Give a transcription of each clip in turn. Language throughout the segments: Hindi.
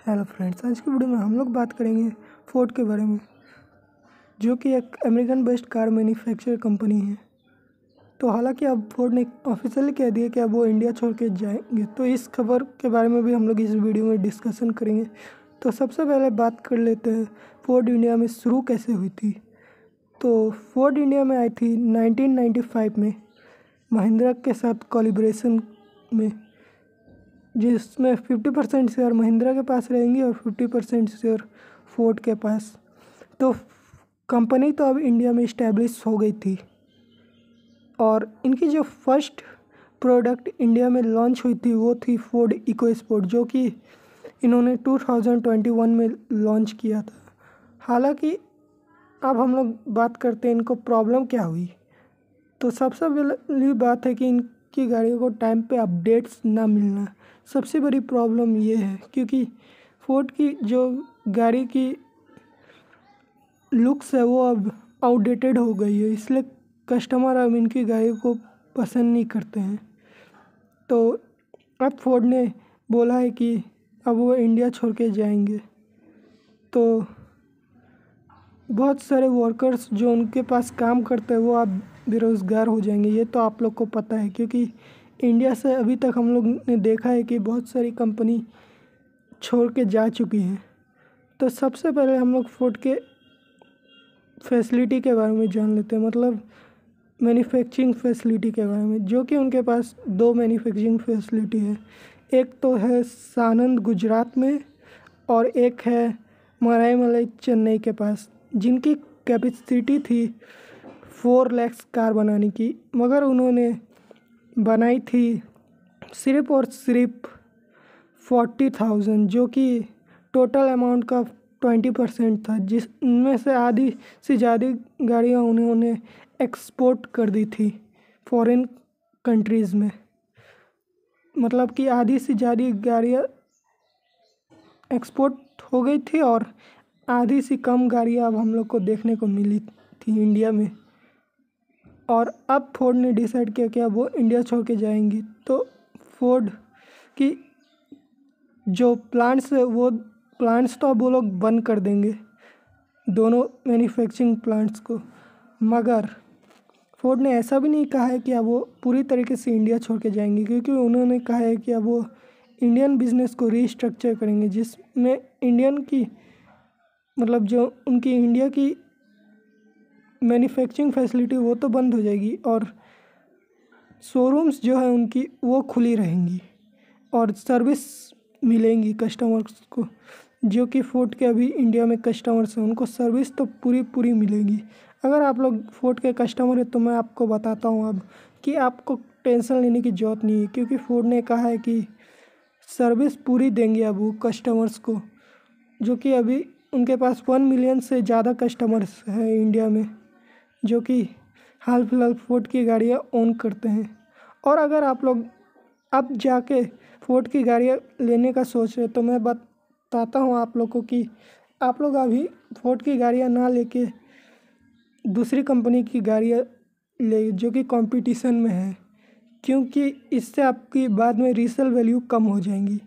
हेलो फ्रेंड्स, आज की वीडियो में हम लोग बात करेंगे फोर्ड के बारे में, जो कि एक American based car manufacture company है। तो हालांकि अब फोर्ड ने ऑफिशियली कह दिया कि अब वो इंडिया छोड़ के जाएंगे, तो इस खबर के बारे में भी हम लोग इस वीडियो में डिस्कशन करेंगे। तो सबसे पहले बात कर लेते हैं फोर्ड इंडिया में शुरू कैसे हुई थी। तो फोर्ड इंडिया में आई थी 1995 में महिंद्रा के साथ कोलैबोरेशन में, जिसमें 50% शेयर महिंद्रा के पास रहेंगे और 50% शेयर फोर्ड के पास। तो कंपनी तो अब इंडिया में इस्टेब्लिश हो गई थी और इनकी जो फर्स्ट प्रोडक्ट इंडिया में लॉन्च हुई थी वो थी फोर्ड इको स्पोर्ट, जो कि इन्होंने 2021 में लॉन्च किया था। हालांकि अब हम लोग बात करते हैं इनको प्रॉब्लम क्या हुई। तो सबसे पहली बात है कि इनकी गाड़ियों को टाइम पे अपडेट्स ना मिलना सबसे बड़ी प्रॉब्लम ये है, क्योंकि फोर्ड की जो गाड़ी की लुक्स है वो अब आउटडेटेड हो गई है, इसलिए कस्टमर अब इनकी गाड़ी को पसंद नहीं करते हैं। तो अब फोर्ड ने बोला है कि अब वो इंडिया छोड़ के जाएंगे। तो बहुत सारे वर्कर्स जो उनके पास काम करते हैं वो अब बेरोज़गार हो जाएंगे, ये तो आप लोग को पता है, क्योंकि इंडिया से अभी तक हम लोग ने देखा है कि बहुत सारी कंपनी छोड़ के जा चुकी हैं। तो सबसे पहले हम लोग फोर्ड के फैसिलिटी के बारे में जान लेते हैं, मतलब मैन्युफैक्चरिंग फैसिलिटी के बारे में, जो कि उनके पास दो मैन्युफैक्चरिंग फैसिलिटी है। एक तो है सानंद गुजरात में और एक है मराईमलाई चेन्नई के पास, जिनकी कैपेसिटी थी 4 लाख कार बनाने की, मगर उन्होंने बनाई थी सिर्फ और सिर्फ 40,000, जो कि टोटल अमाउंट का 20% था, जिसमें से आधी से ज़्यादा गाड़ियाँ उन्होंने एक्सपोर्ट कर दी थी फॉरेन कंट्रीज़ में। मतलब कि आधी से ज़्यादा गाड़ियाँ एक्सपोर्ट हो गई थी और आधी से कम गाड़ियाँ अब हम लोग को देखने को मिली थी इंडिया में। और अब फोर्ड ने डिसाइड किया कि अब वो इंडिया छोड़ के जाएंगी। तो फोर्ड की जो प्लांट्स है वो प्लांट्स तो अब वो लोग बंद कर देंगे, दोनों मैन्युफैक्चरिंग प्लांट्स को। मगर फोर्ड ने ऐसा भी नहीं कहा है कि अब वो पूरी तरीके से इंडिया छोड़ के जाएंगे, क्योंकि उन्होंने कहा है कि अब वो इंडियन बिजनेस को रीस्ट्रक्चर करेंगे, जिसमें इंडियन की मतलब जो उनकी इंडिया की मैन्युफैक्चरिंग फैसिलिटी वो तो बंद हो जाएगी और शोरूम्स जो है उनकी वो खुली रहेंगी और सर्विस मिलेंगी कस्टमर्स को, जो कि फोर्ड के अभी इंडिया में कस्टमर्स हैं उनको सर्विस तो पूरी मिलेगी। अगर आप लोग फोर्ड के कस्टमर हैं तो मैं आपको बताता हूँ अब कि आपको टेंशन लेने की ज़रूरत नहीं है, क्योंकि फोर्ड ने कहा है कि सर्विस पूरी देंगे अब वो कस्टमर्स को, जो कि अभी उनके पास 1 मिलियन से ज़्यादा कस्टमर्स हैं इंडिया में, जो कि हाल फिलहाल फोर्ड की गाड़ियाँ ओन करते हैं। और अगर आप लोग अब जाके फोर्ड की गाड़ियाँ लेने का सोच रहे तो मैं बताता हूँ आप लोग को कि आप लोग अभी फोर्ड की गाड़ियाँ ना लेके दूसरी कंपनी की गाड़ियाँ ले, जो कि कंपटीशन में है, क्योंकि इससे आपकी बाद में रीसेल वैल्यू कम हो जाएंगी।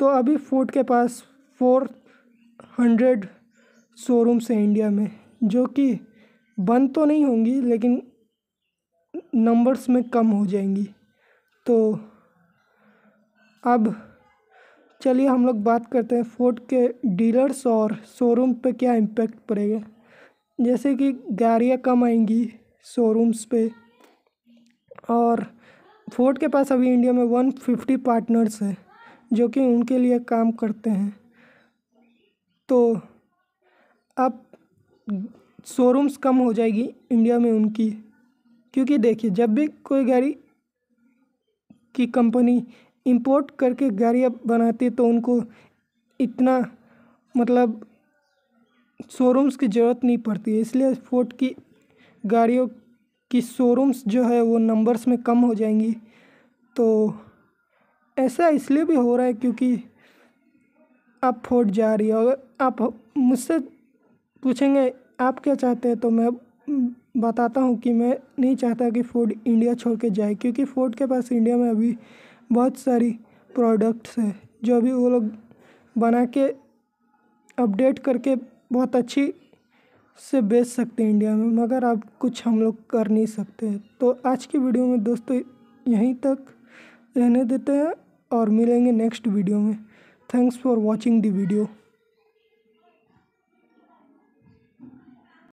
तो अभी फोर्ड के पास 400 शोरूम्स हैं इंडिया में, जो कि बंद तो नहीं होंगी लेकिन नंबर्स में कम हो जाएंगी। तो अब चलिए हम लोग बात करते हैं फोर्ड के डीलर्स और शोरूम पे क्या इम्पैक्ट पड़ेगा। जैसे कि गाड़ियाँ कम आएंगी शोरूम्स पे, और फोर्ड के पास अभी इंडिया में 150 पार्टनर्स हैं जो कि उनके लिए काम करते हैं। तो अब शोरूम्स कम हो जाएगी इंडिया में उनकी, क्योंकि देखिए जब भी कोई गाड़ी की कंपनी इंपोर्ट करके गाड़ियाँ बनाती है तो उनको इतना मतलब शोरूम्स की ज़रूरत नहीं पड़ती है, इसलिए फोर्ड की गाड़ियों की शोरूम्स जो है वो नंबर्स में कम हो जाएंगी। तो ऐसा इसलिए भी हो रहा है क्योंकि अब फोर्ड जा रही है। अगर आप मुझसे पूछेंगे आप क्या चाहते हैं, तो मैं बताता हूँ कि मैं नहीं चाहता कि फोर्ड इंडिया छोड़ के जाए, क्योंकि फोर्ड के पास इंडिया में अभी बहुत सारी प्रोडक्ट्स हैं जो अभी वो लोग बना के अपडेट करके बहुत अच्छी से बेच सकते हैं इंडिया में, मगर अब कुछ हम लोग कर नहीं सकते। तो आज की वीडियो में दोस्तों यहीं तक रहने देते हैं और मिलेंगे नेक्स्ट वीडियो में। Thanks for watching the video.